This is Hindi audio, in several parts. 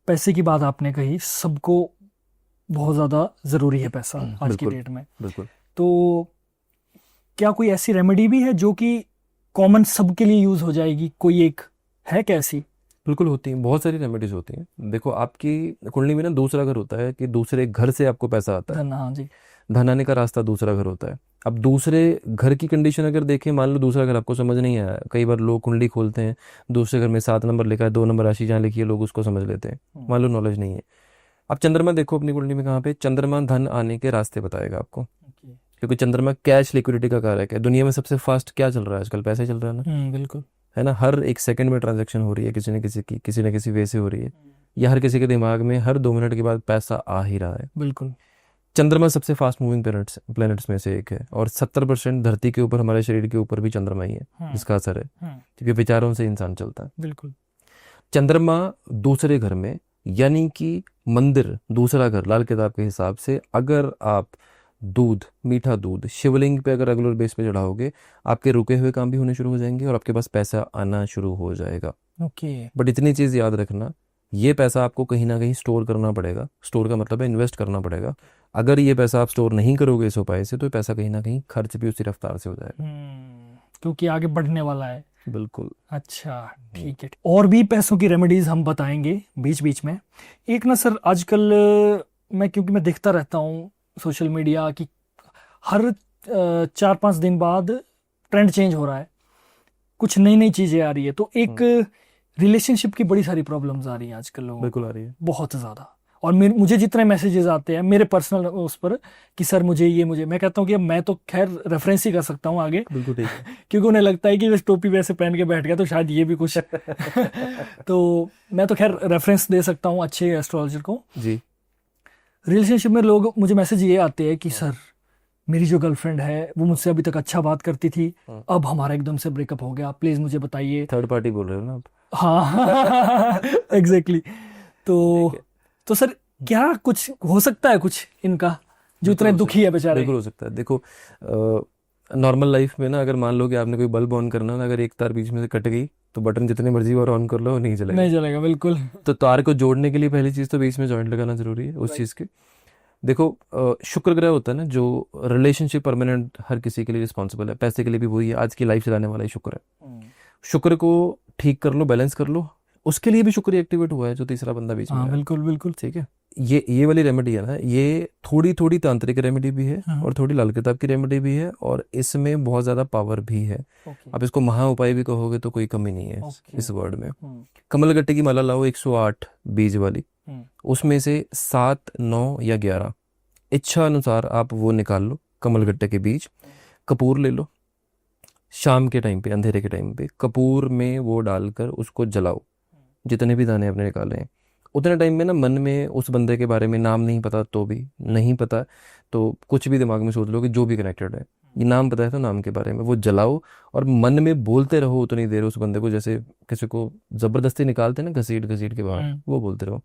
पैसे की बात आपने कही, सबको बहुत ज़्यादा ज़रूरी है पैसा आज की बिल्कुल डेट में। बिल्कुल। तो क्या कोई ऐसी रेमेडी भी है जो कि कॉमन सबके लिए यूज़ हो जाएगी? कोई एक है क्या ऐसी? बिल्कुल होती हैं, बहुत सारी रेमेडीज होती हैं। देखो आपकी कुंडली में ना दूसरा घर होता है कि दूसरे घर से आपको पैसा आता है। धन, हाँ जी। धन आने का रास्ता दूसरा घर होता है। अब दूसरे घर की कंडीशन अगर देखें, मान लो दूसरा घर आपको समझ नहीं आया, कई बार लोग कुंडली खोलते हैं, दूसरे घर में 7 नंबर लिखा है, 2 नंबर राशि जहाँ लिखी है लोग उसको समझ लेते हैं, मान लो नॉलेज नहीं है। अब चंद्रमा देखो अपनी कुंडली में कहाँ पे, चंद्रमा धन आने के रास्ते बताएगा आपको, ओके। क्योंकि चंद्रमा कैश लिक्विडिटी का कारक है। दुनिया में सबसे फास्ट क्या चल रहा है आजकल? पैसे चल रहा है ना, बिल्कुल। है ना। हर एक सेकंड में ट्रांजैक्शन हो रही है, किसी न किसी की, किसी न किसी वे से हो रही है, या हर किसी के दिमाग में हर 2 मिनट के बाद पैसा आ ही रहा है। बिल्कुल। चंद्रमा सबसे फास्ट मूविंग प्लैनेट्स में से एक है, और 70% धरती के ऊपर, हमारे शरीर के ऊपर भी चंद्रमा ही है जिसका असर है, क्योंकि विचारों से इंसान चलता है। बिल्कुल। चंद्रमा दूसरे घर में, यानी कि मंदिर दूसरा घर, लाल किताब के हिसाब से अगर आप दूध, मीठा दूध शिवलिंग पे अगर रेगुलर बेस पे चढ़ाओगे, आपके रुके हुए काम भी होने शुरू हो जाएंगे और आपके पास पैसा आना शुरू हो जाएगा। ओके। बट इतनी चीज़ याद रखना, ये पैसा आपको कहीं ना कहीं स्टोर करना पड़ेगा। स्टोर का मतलब है इन्वेस्ट करना पड़ेगा। अगर ये पैसा आप स्टोर नहीं करोगे इस उपाय से, तो ये पैसा कहीं ना कहीं खर्च भी उसी रफ्तार से हो जाएगा। क्योंकि आगे बढ़ने वाला है। बिल्कुल। अच्छा, ठीक है। और भी पैसों की रेमेडीज हम बताएंगे बीच बीच में। एक ना सर, आजकल क्योंकि मैं देखता रहता हूँ सोशल मीडिया की, हर 4-5 दिन बाद ट्रेंड चेंज हो रहा है, कुछ नई नई चीज़ें आ रही है। तो एक रिलेशनशिप की बड़ी सारी प्रॉब्लम्स आ रही हैं आजकल लोगों बिल्कुल को, आ रही है। बहुत ज़्यादा। और मुझे जितने मैसेजेस आते हैं मेरे पर्सनल उस पर कि सर मुझे ये, मुझे, मैं कहता हूँ कि अब मैं तो खैर रेफरेंस ही कर सकता हूँ आगे, बिल्कुल ठीक है। क्योंकि उन्हें लगता है कि बस टोपी वैसे पहन के बैठ गया तो शायद ये भी कुछ तो मैं तो खैर रेफरेंस दे सकता हूँ अच्छे एस्ट्रोलॉजर को। जी। रिलेशनशिप में लोग, मुझे मैसेज ये आते हैं कि सर मेरी जो गर्लफ्रेंड है वो मुझसे अभी तक अच्छा बात करती थी, अब हमारा एकदम से ब्रेकअप हो गया, प्लीज़ मुझे बताइए। थर्ड पार्टी बोल रहे हो ना आप? हाँ एग्जैक्टली। तो ठीक है। तो सर क्या कुछ हो सकता है कुछ इनका, जो बिल्कुल इतने हो दुखी सकता है है, बेचारे? बिल्कुल हो सकता है। देखो नॉर्मल लाइफ में ना, अगर मान लो कि आपने कोई बल्ब ऑन करना ना, अगर एक तार बीच में से कट गई तो बटन जितने मर्जी बार ऑन कर लो, वो नहीं चलेगा। नहीं चलेगा, बिल्कुल। तो तार को जोड़ने के लिए पहली चीज़ तो बीच में जॉइंट लगाना जरूरी है उस चीज़ की। देखो शुक्र ग्रह होता है ना, जो रिलेशनशिप परमानेंट हर किसी के लिए रिस्पॉन्सिबल है, पैसे के लिए भी वही है, आज की लाइफ चलाने वाला ही शुक्र है। शुक्र को ठीक कर लो, बैलेंस कर लो, उसके लिए भी शुक्र एक्टिवेट हुआ है जो तीसरा बंदा बीच में हाँ, है। बिल्कुल बिल्कुल। ठीक है। ये वाली रेमेडी है ना, ये थोड़ी थोड़ी तांत्रिक रेमेडी भी है हाँ। और थोड़ी लाल किताब की रेमेडी भी है, और इसमें बहुत ज़्यादा पावर भी है। ओके। अब इसको महा उपाय भी कहोगे तो कोई कमी नहीं है ओके। इस वर्ड में। कमलगट्टे की माला लाओ, 108 बीज वाली, उसमें से 7, 9 या 11 इच्छा अनुसार आप वो निकाल लो कमलगट्टे के बीज। कपूर ले लो, शाम के टाइम पे, अंधेरे के टाइम पे कपूर में वो डालकर उसको जलाओ। जितने भी दाने आपने निकाले हैं, उतने टाइम में ना मन में उस बंदे के बारे में, नाम नहीं पता तो भी, नहीं पता तो कुछ भी दिमाग में सोच लो कि जो भी कनेक्टेड है, ये नाम पता है तो नाम के बारे में वो जलाओ, और मन में बोलते रहो उतनी देर उस बंदे को, जैसे किसी को जबरदस्ती निकालते हैं ना घसीट घसीट के बाहर, वो बोलते रहो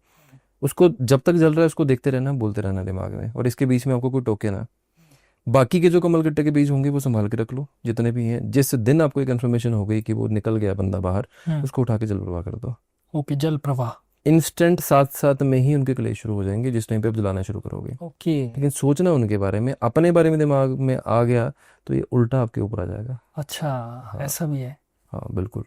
उसको। जब तक जल रहा है उसको देखते रहना, बोलते रहना दिमाग में, और इसके बीच में आपको कोई टोके ना। बाकी के जो कमलगट्टे के बीज होंगे वो संभाल के रख लो जितने भी हैं। जिस दिन आपको एक इन्फॉर्मेशन हो गई कि वो निकल गया बंदा बाहर, उसको उठा के जल प्रवाह कर दो। ओके, जल प्रवाह। इंस्टेंट साथ साथ में ही उनके क्लेश शुरू हो जाएंगे जिस टाइम पे आप जलाना शुरू करोगे। ओके। लेकिन सोचना उनके बारे में, अपने बारे में दिमाग में आ गया तो ये उल्टा आपके ऊपर आ जाएगा। अच्छा, हाँ। ऐसा भी है। हाँ बिल्कुल।